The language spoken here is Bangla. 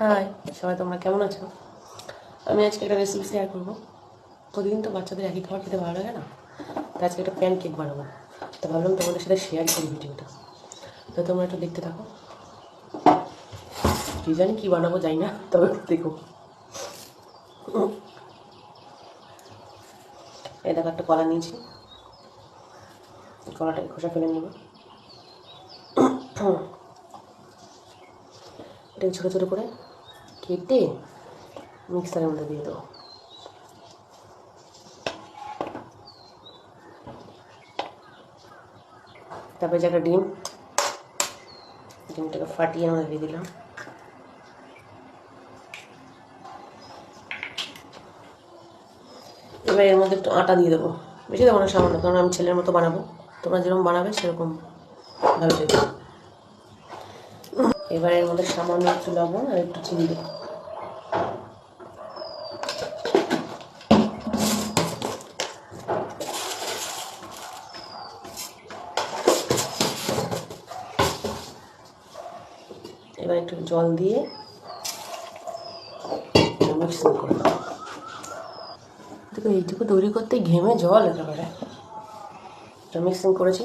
হাই, সবাই তোমরা কেমন আছো? আমি আজকে একটা রেসিপি শেয়ার করবো। প্রতিদিন তো বাচ্চাদের একই খাবার খেতে ভালো লাগে না, তাই আজকে একটা প্যান কেক বানাবো। তো ভাবলাম তোমাদের সাথে শেয়ার করি ভিডিওটা। তো তোমরা একটু দেখতে থাকো। কি জানি কী বানাবো যাই না, তবে দেখো। এই দেখো, একটা কলা নিয়েছি, কলাটাকে খোসা ফেলে নেব। এটাকে ছোটো ছোটো করে কেটে মিক্সারের মধ্যে দিয়ে দেবো। তারপরে যে একটা ডিমটাকে ফাটিয়ে আমরা দিয়ে দিলাম। এবার এর মধ্যে একটু আটা দিয়ে দেবো, বেশি দেবো না, সামান্য, কারণ আমি ছেলের মতো বানাবো। তোমরা যেরকম বানাবে সেরকম ভালো দেবে। এবার এর মধ্যে সামান্য একটু লবণ আর একটু চিনি দেবো। এবার একটু জল দিয়ে মিক্সিং করে দেবো। দেখো, এইটুকু তৈরি করতে ঘেমে জল একেবারে। মিক্সিং করেছি,